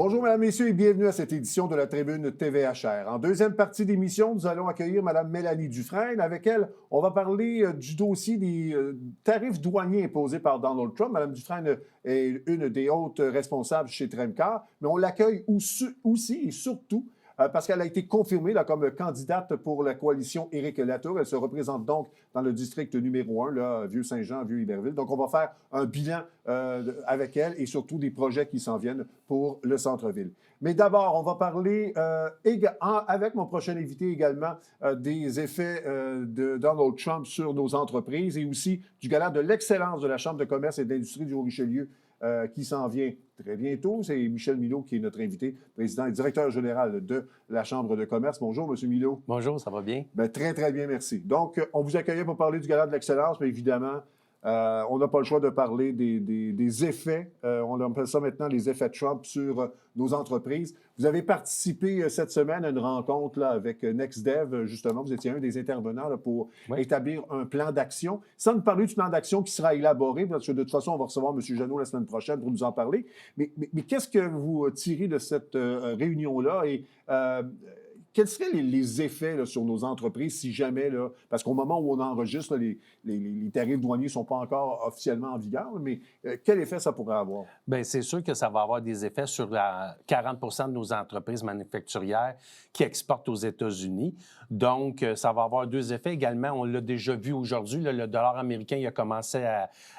Bonjour, mesdames, messieurs, et bienvenue à cette édition de la Tribune TVHR. En deuxième partie d'émission, nous allons accueillir Mme Mélanie Dufresne. Avec elle, on va parler du dossier des tarifs douaniers imposés par Donald Trump. Mme Dufresne est une des hautes responsables chez Tremcar, mais on l'accueille aussi et surtout parce qu'elle a été confirmée là, comme candidate pour la coalition Éric Latour. Elle se représente donc dans le district numéro 1, là, Vieux-Saint-Jean, Vieux-Iberville. Donc, on va faire un bilan avec elle et surtout des projets qui s'en viennent pour le centre-ville. Mais d'abord, on va parler avec mon prochain invité également des effets de Donald Trump sur nos entreprises et aussi du gala de l'excellence de la Chambre de commerce et d'industrie du Haut-Richelieu qui s'en vient très bientôt. C'est Michel Milot qui est notre invité, président et directeur général de la Chambre de commerce. Bonjour, M. Milot. Bonjour, ça va bien? Bien, très, très bien, merci. Donc, on vous accueillait pour parler du gala de l'excellence, mais évidemment, on n'a pas le choix de parler des effets. On appelle ça maintenant les effets Trump sur nos entreprises. Vous avez participé cette semaine à une rencontre là, avec NextDev, justement. Vous étiez un des intervenants là, pour établir un plan d'action. Sans nous parler du plan d'action qui sera élaboré, parce que de toute façon, on va recevoir M. Jeannot la semaine prochaine pour nous en parler. Mais qu'est-ce que vous tirez de cette réunion-là et quels seraient les effets là, sur nos entreprises si jamais, là, parce qu'au moment où on enregistre, là, les tarifs douaniers ne sont pas encore officiellement en vigueur, mais quel effet ça pourrait avoir? Bien, c'est sûr que ça va avoir des effets sur 40 de nos entreprises manufacturières qui exportent aux États-Unis. Donc, ça va avoir deux effets également. On l'a déjà vu aujourd'hui. Là, le dollar américain il a commencé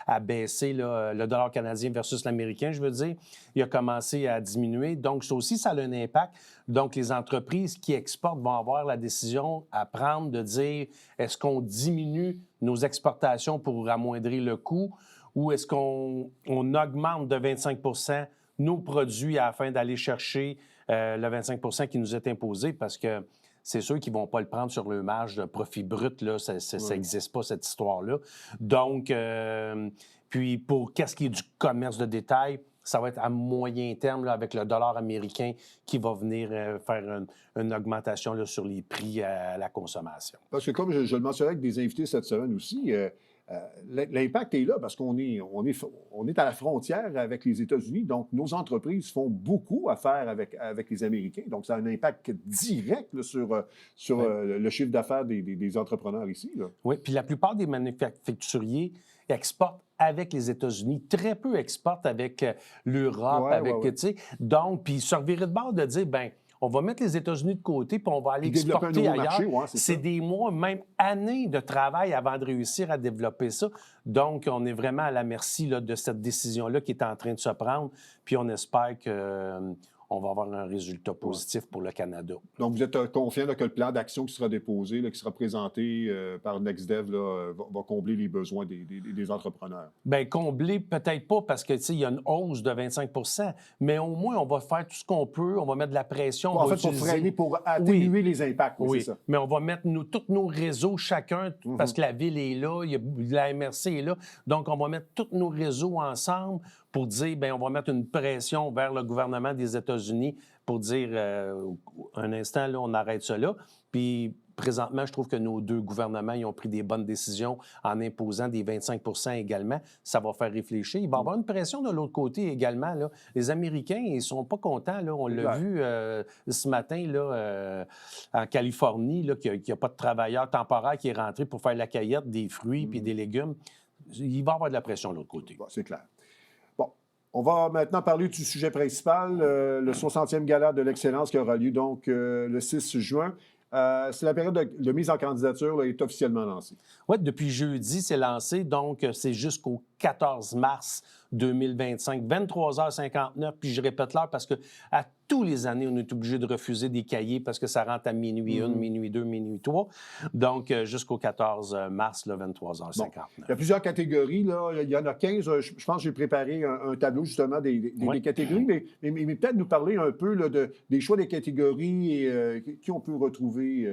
à baisser, là, le dollar canadien versus l'américain, je veux dire. Il a commencé à diminuer. Donc, ça aussi, ça a un impact. Donc, les entreprises qui exportent vont avoir la décision à prendre de dire est-ce qu'on diminue nos exportations pour amoindrir le coût ou est-ce qu'on augmente de 25 nos produits afin d'aller chercher le 25 qui nous est imposé parce que c'est sûr qu'ils ne vont pas le prendre sur le marge de profit brut. Là, ça n'existe pas, cette histoire-là. Donc, puis pour qu'est-ce qui est du commerce de détail, ça va être à moyen terme là, avec le dollar américain qui va venir faire une augmentation là, sur les prix à la consommation. Parce que comme je le mentionnais avec des invités cette semaine aussi, l'impact est là parce qu'on est à la frontière avec les États-Unis. Donc, nos entreprises font beaucoup affaire avec les Américains. Donc, ça a un impact direct là, sur le chiffre d'affaires des entrepreneurs ici. Là. Oui, puis la plupart des manufacturiers exportent avec les États-Unis. Très peu exportent avec l'Europe, tu sais. Donc, puis se revirer de bord de dire, bien, on va mettre les États-Unis de côté puis on va aller exporter ailleurs. Marché, c'est des mois, même années de travail avant de réussir à développer ça. Donc, on est vraiment à la merci là, de cette décision-là qui est en train de se prendre. Puis on espère que on va avoir un résultat positif pour le Canada. Donc, vous êtes confiant là, que le plan d'action qui sera déposé, là, qui sera présenté par NextDev, là, va combler les besoins des entrepreneurs? Bien, combler, peut-être pas, parce que, tu sais, il y a une hausse de 25 mais au moins, on va faire tout ce qu'on peut, on va mettre de la pression. En fait, pour freiner, pour atténuer les impacts. Oui, c'est ça. Mais on va mettre tous nos réseaux, chacun, parce que la ville est là, la MRC est là, donc on va mettre tous nos réseaux ensemble pour dire, bien, on va mettre une pression vers le gouvernement des États-Unis pour dire, un instant, là, on arrête cela. Puis, présentement, je trouve que nos deux gouvernements ils ont pris des bonnes décisions en imposant des 25 également. Ça va faire réfléchir. Il va y avoir une pression de l'autre côté également. Là. Les Américains, ils ne sont pas contents. Là. On l'a vu ce matin là, en Californie, là, qu'il n'y a pas de travailleur temporaire qui est rentré pour faire la cueillette des fruits et des légumes. Il va y avoir de la pression de l'autre côté. Bon, c'est clair. On va maintenant parler du sujet principal, le 60e gala de l'excellence qui aura lieu donc le 6 juin. C'est la période de mise en candidature là, est officiellement lancée. Oui, depuis jeudi, c'est lancé, donc c'est jusqu'au 14 mars 2025, 23h59, puis je répète l'heure parce que à tous les années, on est obligé de refuser des cahiers parce que ça rentre à minuit 1, minuit 2, minuit 3. Donc, jusqu'au 14 mars, là, 23h59. Bon, il y a plusieurs catégories. Là. Il y en a 15. Je pense que j'ai préparé un tableau, justement, des catégories. Mais peut-être nous parler un peu là, des choix des catégories et qui on peut retrouver,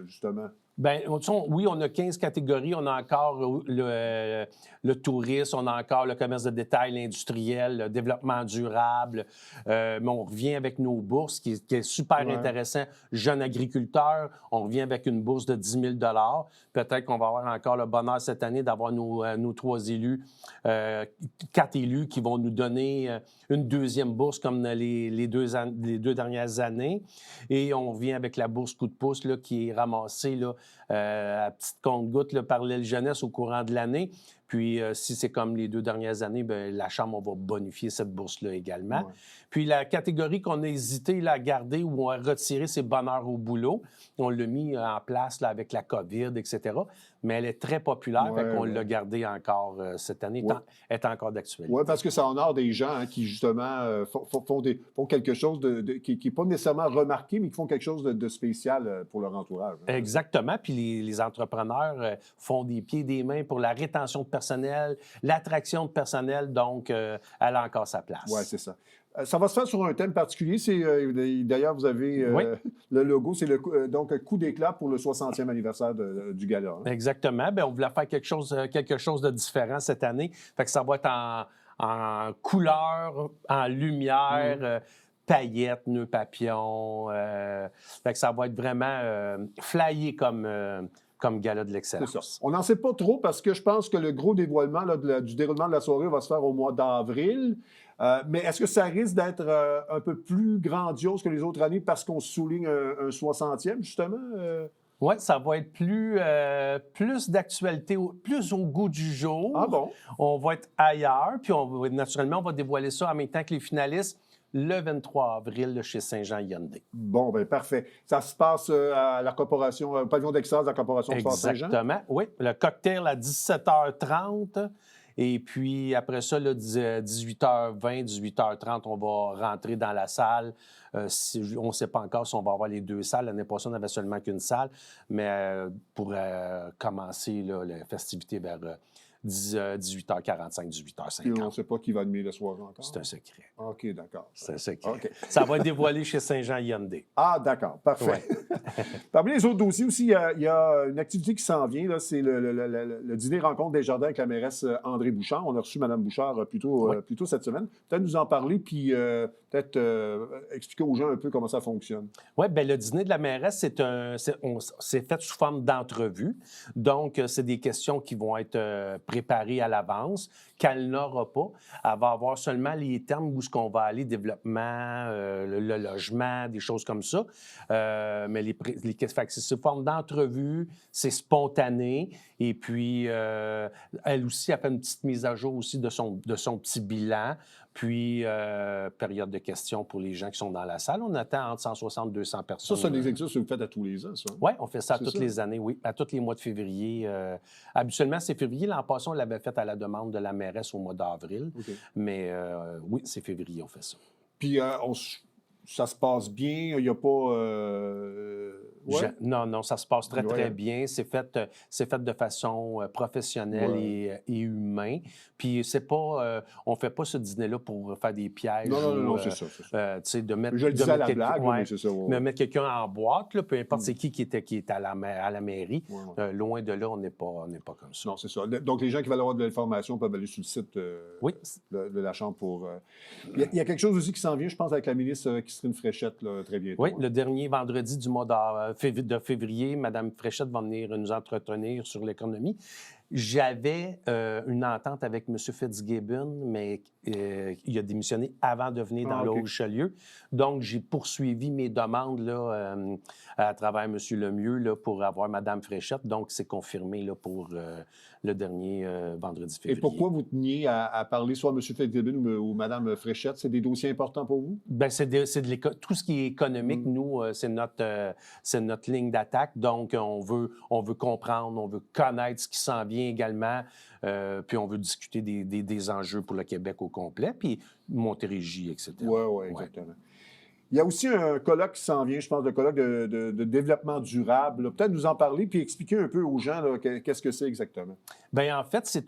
justement. Bien, oui, on a 15 catégories. On a encore le tourisme, on a encore le commerce de détail, l'industriel, le développement durable. Mais on revient avec nos bourses, qui est super intéressant. Jeunes agriculteurs, on revient avec une bourse de 10 000 Peut-être qu'on va avoir encore le bonheur cette année d'avoir nos 3 élus, 4 élus qui vont nous donner une deuxième bourse comme les deux dernières années. Et on revient avec la bourse coup de pouce là, qui est ramassée là, à petite compte-goutte par l'aile jeunesse au courant de l'année. Puis, si c'est comme les 2 dernières années, bien, la Chambre va bonifier cette bourse-là également. Ouais. Puis, la catégorie qu'on a hésité là, à garder ou à retirer, c'est bonheur au boulot. On l'a mis en place là, avec la COVID, etc. Mais elle est très populaire, fait qu'on l'a gardée encore cette année, est encore d'actualité. Oui, parce que ça honore des gens qui, justement, font quelque chose qui n'est pas nécessairement remarqué, mais qui font quelque chose de spécial pour leur entourage. Hein. Exactement. Puis les entrepreneurs font des pieds et des mains pour la rétention de personnel, l'attraction de personnel, donc elle a encore sa place. Oui, c'est ça. Ça va se faire sur un thème particulier. D'ailleurs, vous avez le logo, c'est donc coup d'éclat pour le 60e anniversaire du gala. Hein? Exactement. Bien, on voulait faire quelque chose de différent cette année. Fait que ça va être en couleur, en lumière, paillettes, nœuds papillons. Fait que ça va être vraiment flyé comme gala de l'excellence. C'est ça. On n'en sait pas trop parce que je pense que le gros dévoilement là, du déroulement de la soirée va se faire au mois d'avril. Mais est-ce que ça risque d'être un peu plus grandiose que les autres années parce qu'on souligne un 60e, justement? Oui, ça va être plus d'actualité, plus au goût du jour. Ah bon? On va être ailleurs, puis naturellement, on va dévoiler ça en même temps que les finalistes le 23 avril là, chez Saint-Jean Hyundai. Bon, bien, parfait. Ça se passe à la corporation, au pavillon d'extase de la corporation de Saint-Jean? Exactement, oui. Le cocktail à 17h30. Et puis, après ça, là, 18h20, 18h30, on va rentrer dans la salle. On ne sait pas encore si on va avoir les 2 salles. L'année passée, on n'avait seulement qu'une salle. Mais pour commencer là, les festivités vers 18h45, 18h50. Et on ne sait pas qui va animer le soir encore? C'est un secret. OK, d'accord. C'est un secret. Okay. Ça va être dévoilé chez Saint-Jean Hyundai. Ah, d'accord. Parfait. Ouais. Parmi les autres dossiers aussi, il y a une activité qui s'en vient. Là, c'est le dîner rencontre des jardins avec la mairesse André Bouchard. On a reçu Mme Bouchard plus tôt cette semaine. Peut-être nous en parler, puis peut-être expliquer aux gens un peu comment ça fonctionne. Oui, bien, le dîner de la mairesse, c'est fait sous forme d'entrevue. Donc, c'est des questions qui vont être préparées à l'avance, qu'elle n'aura pas. Elle va avoir seulement les termes où est-ce qu'on va aller, développement, le logement, des choses comme ça. Mais c'est sous forme d'entrevue, c'est spontané. Et puis, elle aussi a fait une petite mise à jour aussi de son petit bilan. Puis, période de questions pour les gens qui sont dans la salle. On attend entre 160 et 200 personnes. Ça, c'est des exercices que vous faites à tous les ans, ça? Oui, on fait ça toutes les années, oui. À tous les mois de février. Habituellement, c'est février. L'an passé, on l'avait fait à la demande de la mairesse au mois d'avril. Okay. Mais oui, c'est février, on fait ça. Puis, ça se passe bien? Il n'y a pas... Non, ça se passe très bien. C'est fait de façon professionnelle et humaine. Puis c'est pas... on ne fait pas ce dîner-là pour faire des pièges. Non, c'est ça. Tu sais, de mettre... Je le disais à la blague, mais c'est ça. Mais mettre quelqu'un en boîte, là, peu importe c'est qui est à la mairie. Loin de là, on n'est pas comme ça. Non, c'est ça. Donc, les gens qui veulent avoir de l'information peuvent aller sur le site de la Chambre pour... Il y a quelque chose aussi qui s'en vient, je pense, avec la ministre Christine Fréchette, là, très bientôt. Oui, le dernier vendredi du mois de février, Mme Fréchette va venir nous entretenir sur l'économie. J'avais une entente avec M. Fitzgibbon, mais il a démissionné avant de venir dans le Haut-Richelieu. Donc, j'ai poursuivi mes demandes là, à travers M. Lemieux là, pour avoir Mme Fréchette. Donc, c'est confirmé là, pour le dernier vendredi février. Et pourquoi vous teniez à parler soit M. Fitzgibbon ou Mme Fréchette? C'est des dossiers importants pour vous? Bien, tout ce qui est économique, nous, c'est notre ligne d'attaque. Donc, on veut comprendre, on veut connaître ce qui s'en vient également, puis on veut discuter des enjeux pour le Québec au complet, puis Montérégie, etc. Oui, exactement. Il y a aussi un colloque qui s'en vient, je pense, le colloque de développement durable. Peut-être nous en parler puis expliquer un peu aux gens là, qu'est-ce que c'est exactement. Bien, en fait,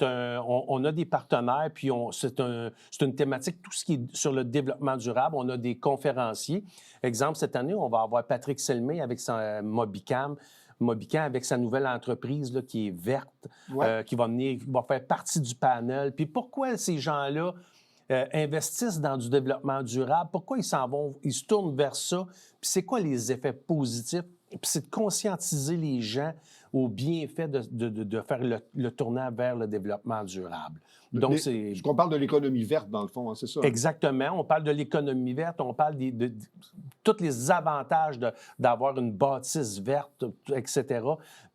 on a des partenaires, puis c'est une thématique, tout ce qui est sur le développement durable. On a des conférenciers. Exemple, cette année, on va avoir Patrick Selmé avec son Mobicam. Mobican avec sa nouvelle entreprise là, qui est verte, Ouais. qui va faire partie du panel. Puis pourquoi ces gens-là investissent dans du développement durable? Pourquoi ils se tournent vers ça? Puis c'est quoi les effets positifs? Puis c'est de conscientiser les gens au bienfait de faire le tournant vers le développement durable. Donc, c'est... Qu'on parle de l'économie verte, dans le fond, hein, c'est ça? Exactement. On parle de l'économie verte, on parle de tous les avantages d'avoir une bâtisse verte, etc.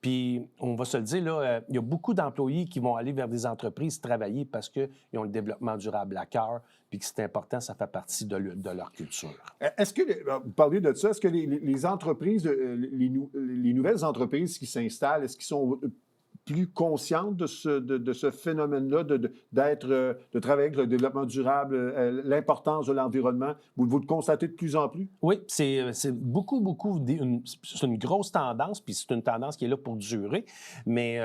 Puis, on va se le dire, là, il y a beaucoup d'employés qui vont aller vers des entreprises travailler parce qu'ils ont le développement durable à cœur, puis que c'est important, ça fait partie de leur culture. Est-ce que, vous parlez de ça, est-ce que les entreprises, les nouvelles entreprises qui s'installent, est-ce qu'ils sont plus conscientes de ce phénomène-là, de travailler avec le développement durable, l'importance de l'environnement? Vous le constatez de plus en plus? Oui, c'est beaucoup, c'est une grosse tendance, puis c'est une tendance qui est là pour durer, mais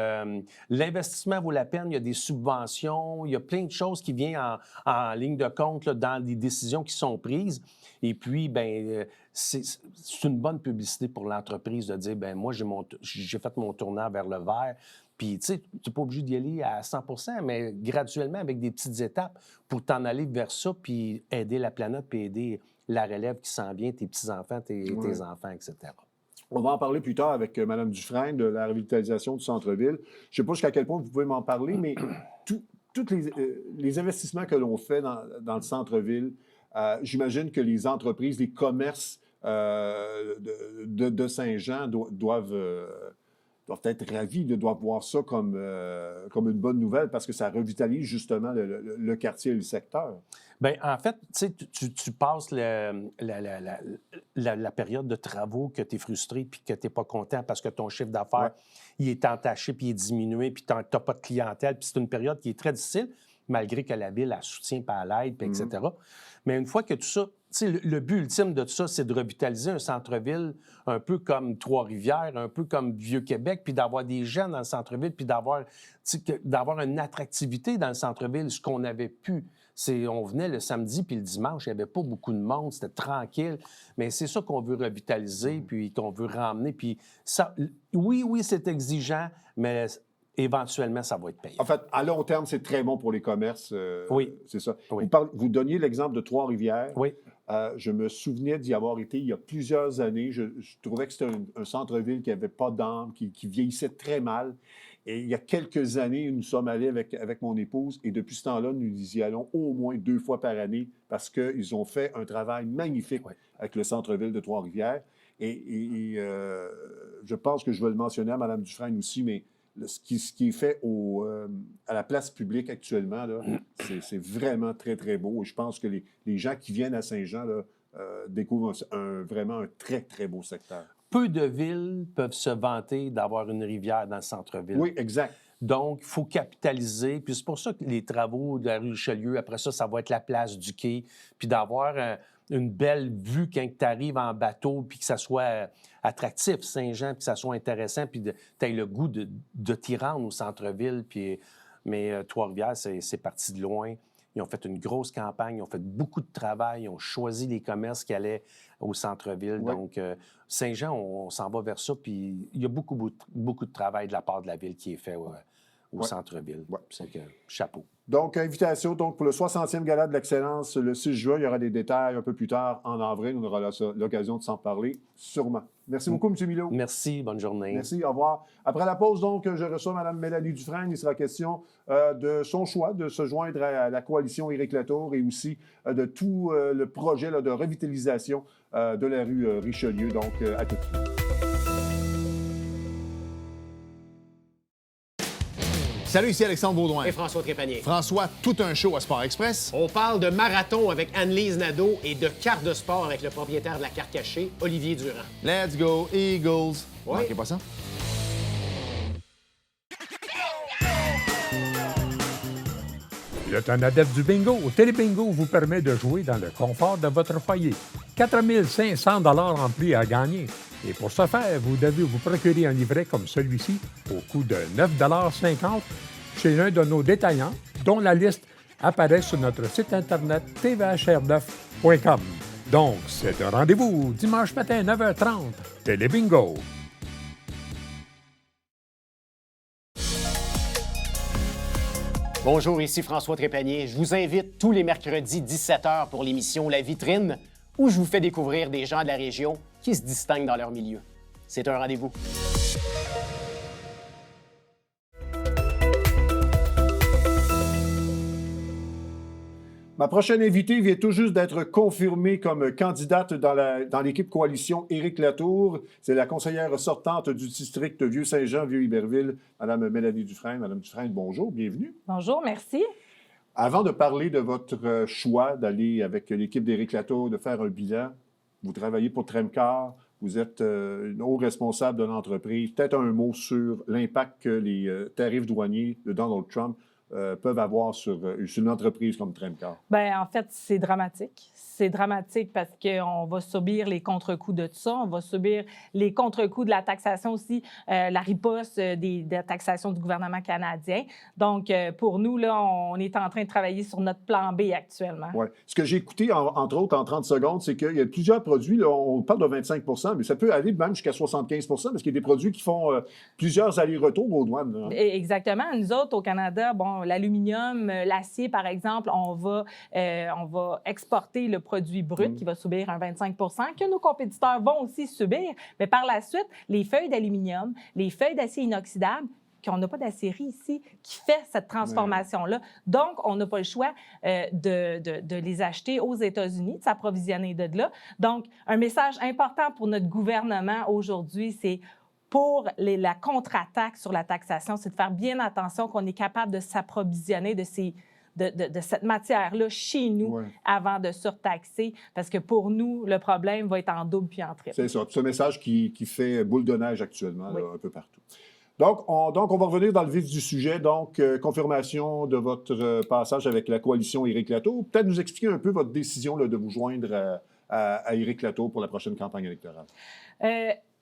l'investissement vaut la peine, il y a des subventions, il y a plein de choses qui viennent en ligne de compte là, dans les décisions qui sont prises. Et puis, bien, c'est une bonne publicité pour l'entreprise de dire, bien, moi, j'ai fait mon tournant vers le vert. Puis, tu sais, tu n'es pas obligé d'y aller à 100 % mais graduellement, avec des petites étapes pour t'en aller vers ça, puis aider la planète, puis aider la relève qui s'en vient, tes petits-enfants, tes enfants, etc. On va en parler plus tard avec Mme Dufresne de la revitalisation du centre-ville. Je ne sais pas jusqu'à quel point vous pouvez m'en parler, mais tous les investissements que l'on fait dans le centre-ville, j'imagine que les entreprises, les commerces de Saint-Jean doivent être ravis, doivent voir ça comme une bonne nouvelle parce que ça revitalise justement le quartier et le secteur. Bien, en fait, tu passes la période de travaux que tu es frustré puis que tu n'es pas content parce que ton chiffre d'affaires, il est entaché puis il est diminué puis tu n'as pas de clientèle. Puis c'est une période qui est très difficile, malgré que la ville, elle soutient par l'aide, puis etc. Mais une fois que tout ça, le but ultime de tout ça, c'est de revitaliser un centre-ville un peu comme Trois-Rivières, un peu comme Vieux-Québec, puis d'avoir des gens dans le centre-ville, puis d'avoir une attractivité dans le centre-ville, ce qu'on avait pu. On venait le samedi puis le dimanche, il n'y avait pas beaucoup de monde, c'était tranquille. Mais c'est ça qu'on veut revitaliser, puis qu'on veut ramener. Puis ça, oui, c'est exigeant, mais éventuellement, ça va être payant. En fait, à long terme, c'est très bon pour les commerces. Oui. C'est ça. Oui. Vous donniez l'exemple de Trois-Rivières. Oui. Je me souvenais d'y avoir été il y a plusieurs années. Je trouvais que c'était un centre-ville qui n'avait pas d'âme, qui vieillissait très mal. Et il y a quelques années, nous sommes allés avec mon épouse et depuis ce temps-là, nous y allons au moins 2 fois par année parce qu'ils ont fait un travail magnifique avec le centre-ville de Trois-Rivières. Et je pense que je vais le mentionner à Mme Dufresne aussi, mais ce qui est fait à la place publique actuellement, là, c'est vraiment très, très beau. Et je pense que les gens qui viennent à Saint-Jean là, découvrent vraiment un très, très beau secteur. Peu de villes peuvent se vanter d'avoir une rivière dans le centre-ville. Oui, exact. Donc, il faut capitaliser. Puis c'est pour ça que les travaux de la rue Richelieu, après ça va être la place du quai. Puis d'avoir une belle vue quand tu arrives en bateau, puis que ça soit attractif, Saint-Jean, puis que ça soit intéressant, puis tu aies le goût de t'y rendre au centre-ville. Mais Trois-Rivières, c'est parti de loin. Ils ont fait une grosse campagne, ils ont fait beaucoup de travail, ils ont choisi les commerces qui allaient au centre-ville. Ouais. Donc, Saint-Jean, on s'en va vers ça, puis il y a beaucoup de travail de la part de la ville qui est fait au centre-ville. Ouais. C'est que, chapeau. Donc, invitation pour le 60e Gala de l'Excellence le 6 juin. Il y aura des détails un peu plus tard en avril. On aura l'occasion de s'en parler, sûrement. Merci beaucoup, M. Milot. Merci, bonne journée. Merci, au revoir. Après la pause, donc, je reçois Mme Mélanie Dufresne. Il sera question de son choix de se joindre à la coalition Éric Latour et aussi de tout le projet de revitalisation de la rue Richelieu. Donc, à tout de suite. Salut, ici Alexandre Baudouin. Et François Trépanier. François, tout un show à Sport Express. On parle de marathon avec Anne-Lise Nadeau et de cartes de sport avec le propriétaire de la carte cachée, Olivier Durand. Let's go, Eagles. Oui. Manquez pas ça. Vous êtes un adepte du bingo? Télébingo vous permet de jouer dans le confort de votre foyer. 4 500 $ en prix à gagner. Et pour ce faire, vous devez vous procurer un livret comme celui-ci au coût de 9,50 $ chez l'un de nos détaillants, dont la liste apparaît sur notre site internet tvhr9.com. Donc, c'est un rendez-vous dimanche matin 9h30. Télébingo. Bonjour, ici François Trépanier. Je vous invite tous les mercredis 17h pour l'émission La Vitrine, où je vous fais découvrir des gens de la région qui se distinguent dans leur milieu. C'est un rendez-vous. Ma prochaine invitée vient tout juste d'être confirmée comme candidate dans l'équipe coalition Éric Latour. C'est la conseillère sortante du district Vieux-Saint-Jean, Vieux-Iberville, Mme Mélanie Dufresne. Mme Dufresne, bonjour, bienvenue. Bonjour, merci. Avant de parler de votre choix d'aller avec l'équipe d'Éric Latour, de faire un bilan, vous travaillez pour Tremcar, vous êtes une haut responsable de l'entreprise. Peut-être un mot sur l'impact que les tarifs douaniers de Donald Trump peuvent avoir sur une entreprise comme Tremcar. Bien, en fait, c'est dramatique. C'est dramatique parce qu'on va subir les contre-coups de tout ça. On va subir les contre-coups de la taxation aussi, la riposte de la taxation du gouvernement canadien. Donc, pour nous, là, on est en train de travailler sur notre plan B actuellement. Oui. Ce que j'ai écouté, entre autres, en 30 secondes, c'est qu'il y a plusieurs produits, là, on parle de 25 mais ça peut aller même jusqu'à 75 parce qu'il y a des produits qui font plusieurs allers-retours aux douanes. Hein? Exactement. Nous autres, au Canada, bon, l'aluminium, l'acier, par exemple, on va exporter le produit brut qui va subir un 25 que nos compétiteurs vont aussi subir. Mais par la suite, les feuilles d'aluminium, les feuilles d'acier inoxydable, qu'on n'a pas d'acierie ici, qui fait cette transformation-là. Donc, on n'a pas le choix de les acheter aux États-Unis, de s'approvisionner de là. Donc, un message important pour notre gouvernement aujourd'hui, c'est pour la contre-attaque sur la taxation, c'est de faire bien attention qu'on est capable de s'approvisionner de cette matière-là chez nous avant de surtaxer, parce que pour nous, le problème va être en double puis en triple. C'est ça. C'est un message qui fait boule de neige actuellement, là, un peu partout. Donc, on va revenir dans le vif du sujet. Donc, confirmation de votre passage avec la coalition Éric Latour. Peut-être nous expliquer un peu votre décision là, de vous joindre à Éric Latour pour la prochaine campagne électorale.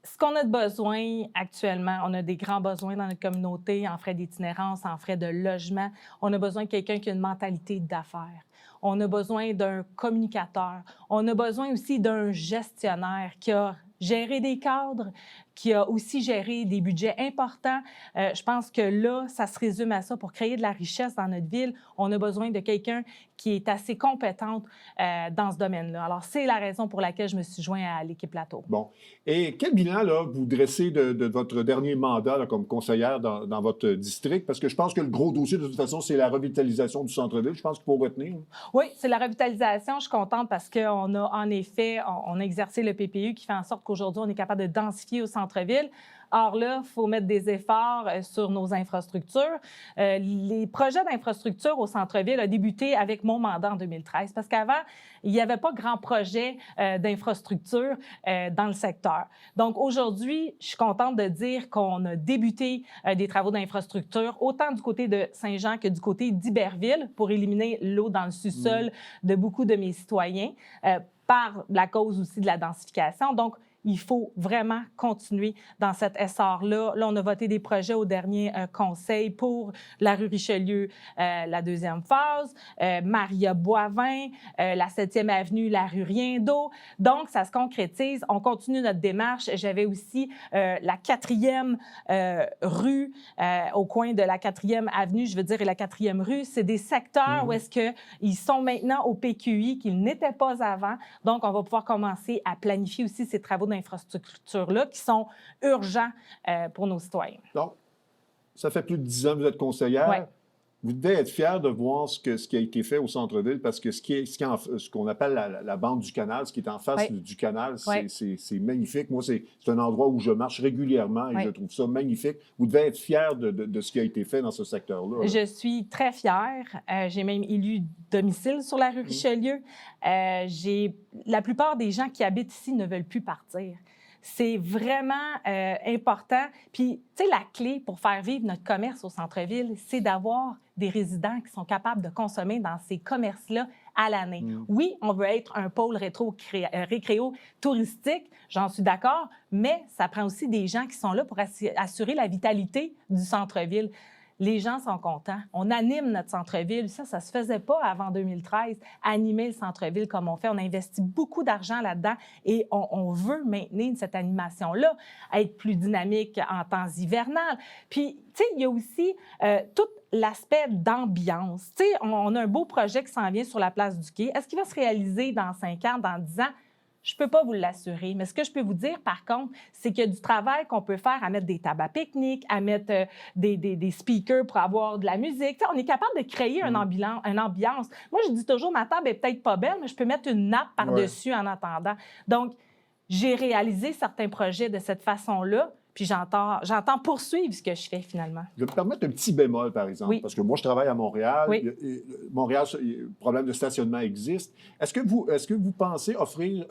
Ce qu'on a de besoin actuellement, on a des grands besoins dans notre communauté en frais d'itinérance, en frais de logement. On a besoin de quelqu'un qui a une mentalité d'affaires. On a besoin d'un communicateur. On a besoin aussi d'un gestionnaire qui a géré des cadres, qui a aussi géré des budgets importants. Je pense que là, ça se résume à ça. Pour créer de la richesse dans notre ville, on a besoin de quelqu'un qui est assez compétente dans ce domaine-là. Alors, c'est la raison pour laquelle je me suis joint à l'équipe Latour. Bon. Et quel bilan là, vous dressez de votre dernier mandat là, comme conseillère dans votre district? Parce que je pense que le gros dossier, de toute façon, c'est la revitalisation du centre-ville. Je pense qu'il faut retenir. Oui, c'est la revitalisation. Je suis contente parce qu'on a, en effet, on a exercé le PPU qui fait en sorte qu'aujourd'hui, on est capable de densifier au centre-ville. Or là, il faut mettre des efforts sur nos infrastructures. Les projets d'infrastructure au centre-ville ont débuté avec mon mandat en 2013 parce qu'avant, il n'y avait pas grand projet d'infrastructure dans le secteur. Donc aujourd'hui, je suis contente de dire qu'on a débuté des travaux d'infrastructure autant du côté de Saint-Jean que du côté d'Iberville pour éliminer l'eau dans le sous-sol de beaucoup de mes citoyens par la cause aussi de la densification. Donc, il faut vraiment continuer dans cet essor-là. Là, on a voté des projets au dernier conseil pour la rue Richelieu, la deuxième phase, Maria-Boivin, la 7e avenue, la rue Riendeau. Donc, ça se concrétise. On continue notre démarche. J'avais aussi la 4e rue au coin de la 4e avenue, je veux dire, et la 4e rue. C'est des secteurs où est-ce qu'ils sont maintenant au PQI qu'ils n'étaient pas avant. Donc, on va pouvoir commencer à planifier aussi ces travaux d'infrastructure-là qui sont urgents pour nos citoyens. Donc, ça fait plus de 10 ans que vous êtes conseillère. Ouais. Vous devez être fier de voir ce qui a été fait au centre-ville parce que ce qu'on appelle la bande du canal, ce qui est en face du canal, c'est magnifique. Moi, c'est un endroit où je marche régulièrement et je trouve ça magnifique. Vous devez être fier de ce qui a été fait dans ce secteur-là. Je suis très fière. J'ai même élu domicile sur la rue Richelieu. La plupart des gens qui habitent ici ne veulent plus partir. C'est vraiment important. Puis, tu sais, la clé pour faire vivre notre commerce au centre-ville, c'est d'avoir des résidents qui sont capables de consommer dans ces commerces-là à l'année. Oui, on veut être un pôle récréo-touristique, j'en suis d'accord, mais ça prend aussi des gens qui sont là pour assurer la vitalité du centre-ville. Les gens sont contents. On anime notre centre-ville. Ça ne se faisait pas avant 2013, animer le centre-ville comme on fait. On investit beaucoup d'argent là-dedans et on veut maintenir cette animation-là, être plus dynamique en temps hivernal. Puis, tu sais, il y a aussi toute l'aspect d'ambiance. Tu sais, on a un beau projet qui s'en vient sur la place du Quai. Est-ce qu'il va se réaliser dans 5 ans, dans 10 ans? Je ne peux pas vous l'assurer. Mais ce que je peux vous dire, par contre, c'est qu'il y a du travail qu'on peut faire à mettre des tables à pique-nique, à mettre des speakers pour avoir de la musique. Tu sais, on est capable de créer une ambiance. Moi, je dis toujours, ma table est peut-être pas belle, mais je peux mettre une nappe par-dessus en attendant. Donc, j'ai réalisé certains projets de cette façon-là, puis j'entends poursuivre ce que je fais finalement. Je vais me permettre un petit bémol, par exemple, Oui. parce que moi, je travaille à Montréal. Oui. Montréal, le problème de stationnement existe. Est-ce que vous pensez offrir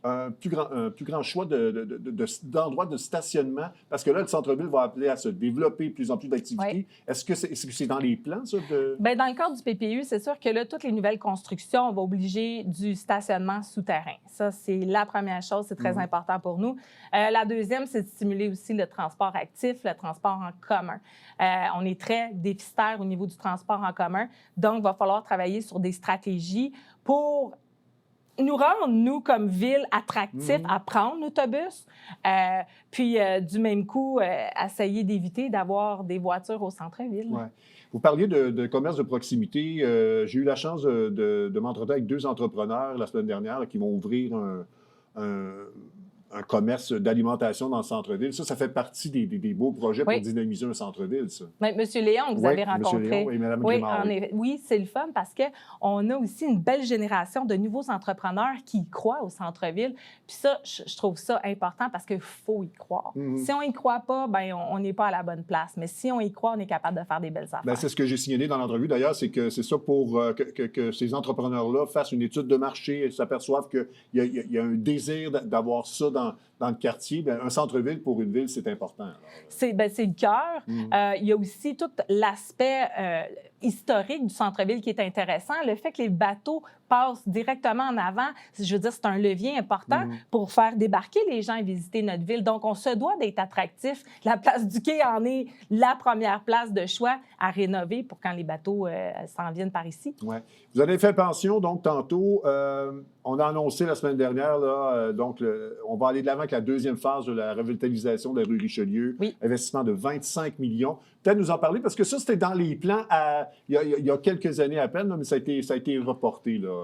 un plus grand choix d'endroits de stationnement? Parce que là, le centre-ville va appeler à se développer de plus en plus d'activités. Oui. Est-ce que c'est dans les plans, ça? Bien, dans le cadre du PPU, c'est sûr que là, toutes les nouvelles constructions, on va obliger du stationnement souterrain. Ça, c'est la première chose, c'est très important pour nous. La deuxième, c'est de stimuler aussi le transport actif, le transport en commun. On est très déficitaire au niveau du transport en commun, donc il va falloir travailler sur des stratégies pour nous rendre, nous, comme ville, attractifs à prendre l'autobus, puis du même coup, essayer d'éviter d'avoir des voitures au centre-ville. Ouais. Vous parliez de commerce de proximité. J'ai eu la chance de m'entretenir avec 2 entrepreneurs la semaine dernière là, qui vont ouvrir un commerce d'alimentation dans le centre-ville. Ça fait partie des beaux projets pour dynamiser un centre-ville, ça. Mais Monsieur Léon, que vous avez rencontré. Monsieur Léon et Mme Grimard. Oui, c'est le fun parce qu'on a aussi une belle génération de nouveaux entrepreneurs qui y croient au centre-ville. Puis ça, je trouve ça important parce qu'il faut y croire. Si on y croit pas, ben on n'est pas à la bonne place. Mais si on y croit, on est capable de faire des belles affaires. Bien, c'est ce que j'ai signalé dans l'entrevue, d'ailleurs, c'est que c'est ça pour que ces entrepreneurs-là fassent une étude de marché et s'aperçoivent qu'il y a un désir d'avoir ça dans le quartier. Bien, un centre-ville, pour une ville, c'est important. Alors. C'est le cœur. Il y a aussi tout l'aspect historique du centre-ville qui est intéressant. Le fait que les bateaux passent directement en avant, je veux dire, c'est un levier important pour faire débarquer les gens et visiter notre ville. Donc, on se doit d'être attractif. La place du Quai en est la première place de choix à rénover pour quand les bateaux s'en viennent par ici. Ouais. Vous avez fait pension, donc, tantôt. On a annoncé la semaine dernière, là, donc, on va aller de l'avant avec la deuxième phase de la revitalisation de la rue Richelieu. Oui. Investissement de 25 millions. Peut-être nous en parler, parce que ça, c'était dans les plans il y a quelques années à peine, là, mais ça a été reporté. Là.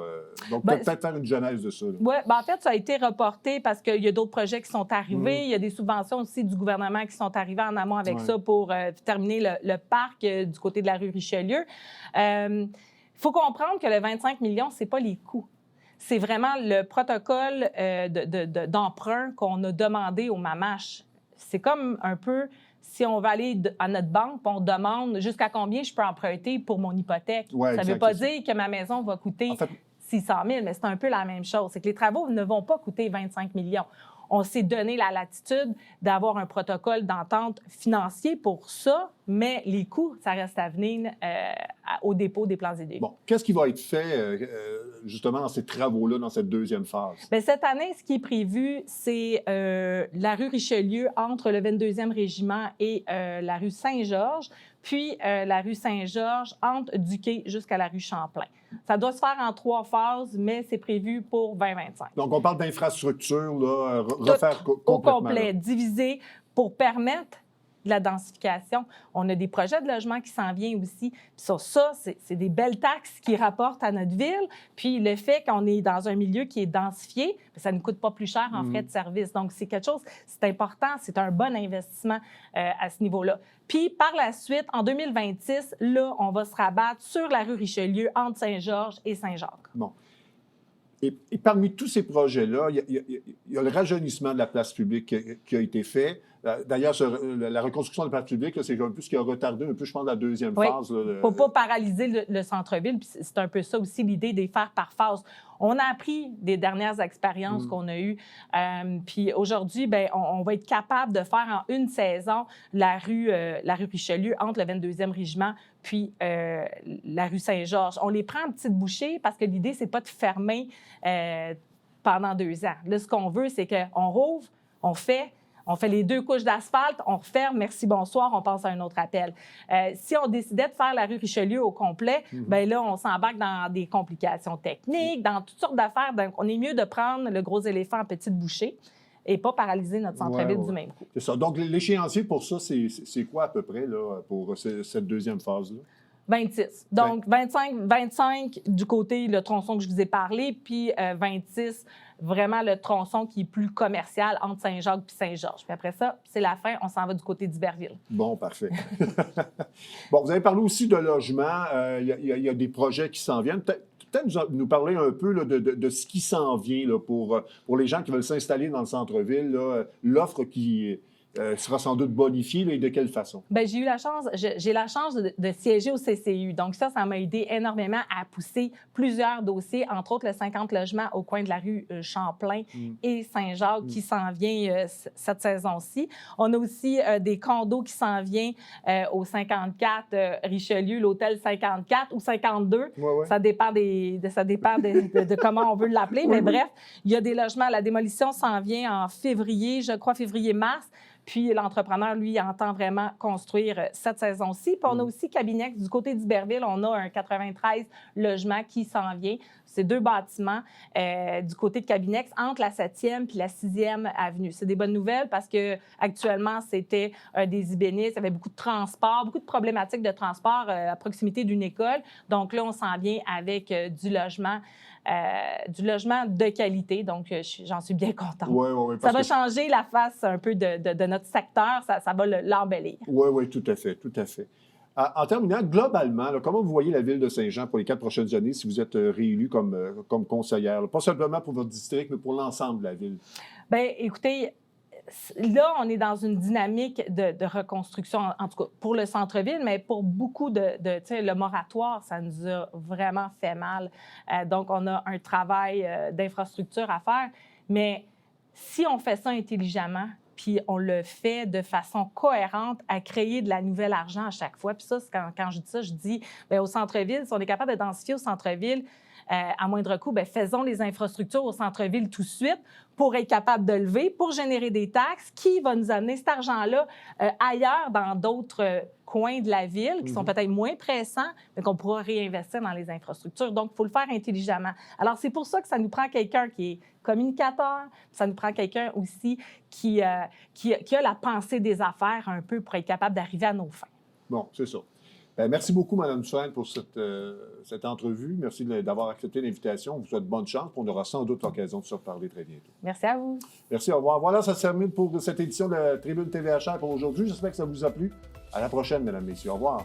Donc, peut-être faire une genèse de ça. Oui, en fait, ça a été reporté parce qu'il y a d'autres projets qui sont arrivés. Il y a des subventions aussi du gouvernement qui sont arrivées en amont avec ça pour terminer le parc du côté de la rue Richelieu. Il faut comprendre que le 25 millions, ce n'est pas les coûts. C'est vraiment le protocole d'emprunt qu'on a demandé au MAMACH. C'est comme un peu si on va aller à notre banque, on demande jusqu'à combien je peux emprunter pour mon hypothèque. Ouais, ça ne veut pas dire que ma maison va coûter 600 000, mais c'est un peu la même chose. C'est que les travaux ne vont pas coûter 25 millions. On s'est donné la latitude d'avoir un protocole d'entente financier pour ça, mais les coûts, ça reste à venir au dépôt des plans et devis. Bon, qu'est-ce qui va être fait justement dans ces travaux-là, dans cette deuxième phase? Bien, cette année, ce qui est prévu, c'est la rue Richelieu entre le 22e régiment et la rue Saint-Georges, puis la rue Saint-Georges entre du Quai jusqu'à la rue Champlain. Ça doit se faire en 3 phases, mais c'est prévu pour 2025. Donc, on parle d'infrastructure, là, refaire complètement. Au complet, là. divisé pour permettre de la densification. On a des projets de logement qui s'en viennent aussi. Puis ça, c'est des belles taxes qui rapportent à notre ville. Puis le fait qu'on est dans un milieu qui est densifié, ça ne nous coûte pas plus cher en frais de service. Donc, c'est quelque chose, c'est important, c'est un bon investissement à ce niveau-là. Puis, par la suite, en 2026, là, on va se rabattre sur la rue Richelieu entre Saint-Georges et Saint-Jacques. Bon. Et parmi tous ces projets-là, il y a le rajeunissement de la place publique qui a été fait. D'ailleurs, la reconstruction de la place publique, c'est un peu ce qui a retardé un peu, je pense, la deuxième phase. Il ne faut pas paralyser le centre-ville. Puis c'est un peu ça aussi l'idée de les faire par phase. On a appris des dernières expériences qu'on a eues. Puis aujourd'hui, bien, on va être capable de faire en une saison la rue Richelieu entre le 22e régiment puis la rue Saint-Georges. On les prend en petites bouchées parce que l'idée, c'est pas de fermer pendant 2 ans. Là, ce qu'on veut, c'est qu'on rouvre, on fait les 2 couches d'asphalte, on referme, merci, bonsoir, on passe à un autre appel. Si on décidait de faire la rue Richelieu au complet, bien là, on s'embarque dans des complications techniques, dans toutes sortes d'affaires. Donc, on est mieux de prendre le gros éléphant en petites bouchées. et pas paralyser notre centre-ville Ouais. du même coup. C'est ça. Donc, l'échéancier pour ça, c'est quoi à peu près là, pour cette deuxième phase-là? 26. Donc, 25 du côté, le tronçon que je vous ai parlé, puis 26, vraiment le tronçon qui est plus commercial entre Saint-Jacques et Saint-Georges. Puis après ça, c'est la fin, on s'en va du côté d'Iberville. Bon, parfait. Bon, vous avez parlé aussi de logement. Il y a des projets qui s'en viennent. Peut-être nous parler un peu là, de ce qui s'en vient là, pour les gens qui veulent s'installer dans le centre-ville, là, l'offre qui sera sans doute bonifiée là, et de quelle façon? Bien, j'ai la chance de siéger au CCU. Donc ça m'a aidé énormément à pousser plusieurs dossiers, entre autres le 50 logements au coin de la rue Champlain et Saint-Jacques qui s'en vient cette saison-ci. On a aussi des condos qui s'en viennent au 54 Richelieu, l'hôtel 54 ou 52. Ouais. Ça dépend de comment on veut l'appeler. Mais bref, il y a des logements. La démolition s'en vient en février, je crois février-mars. Puis l'entrepreneur, lui, entend vraiment construire cette saison-ci. Puis on a aussi Cabinex. Du côté d'Iberville, on a un 93 logements qui s'en vient. C'est 2 bâtiments du côté de Cabinex entre la 7e puis la 6e avenue. C'est des bonnes nouvelles parce que actuellement, c'était des ibénistes. Il y avait beaucoup de transport, beaucoup de problématiques de transport à proximité d'une école. Donc là, on s'en vient avec du logement de qualité. Donc, j'en suis bien contente. Oui. Ça va changer la face un peu de notre secteur. Ça va l'embellir. Oui, tout à fait, tout à fait. En terminant, globalement, là, comment vous voyez la ville de Saint-Jean pour les 4 prochaines années si vous êtes réélu comme conseillère? Là? Pas simplement pour votre district, mais pour l'ensemble de la ville. Bien, écoutez, là, on est dans une dynamique de reconstruction, en tout cas pour le centre-ville, mais pour beaucoup tu sais, le moratoire, ça nous a vraiment fait mal. Donc, on a un travail d'infrastructure à faire, mais si on fait ça intelligemment, puis on le fait de façon cohérente à créer de la nouvelle argent à chaque fois. Puis ça, quand je dis ça, je dis, bien, au centre-ville, si on est capable de densifier au centre-ville à moindre coût, bien, faisons les infrastructures au centre-ville tout de suite pour être capable de lever, pour générer des taxes, qui va nous amener cet argent-là ailleurs dans d'autres coins de la ville qui sont peut-être moins pressants, mais qu'on pourra réinvestir dans les infrastructures. Donc, il faut le faire intelligemment. Alors, c'est pour ça que ça nous prend quelqu'un qui est communicateur, ça nous prend quelqu'un aussi qui a la pensée des affaires un peu pour être capable d'arriver à nos fins. Bon, c'est ça. Merci beaucoup, Mme Dufresne, pour cette entrevue. Merci d'avoir accepté l'invitation. On vous souhaite bonne chance. On aura sans doute l'occasion de se reparler très bientôt. Merci à vous. Merci, au revoir. Voilà, ça se termine pour cette édition de la Tribune TVHR pour aujourd'hui. J'espère que ça vous a plu. À la prochaine, mesdames, messieurs. Au revoir.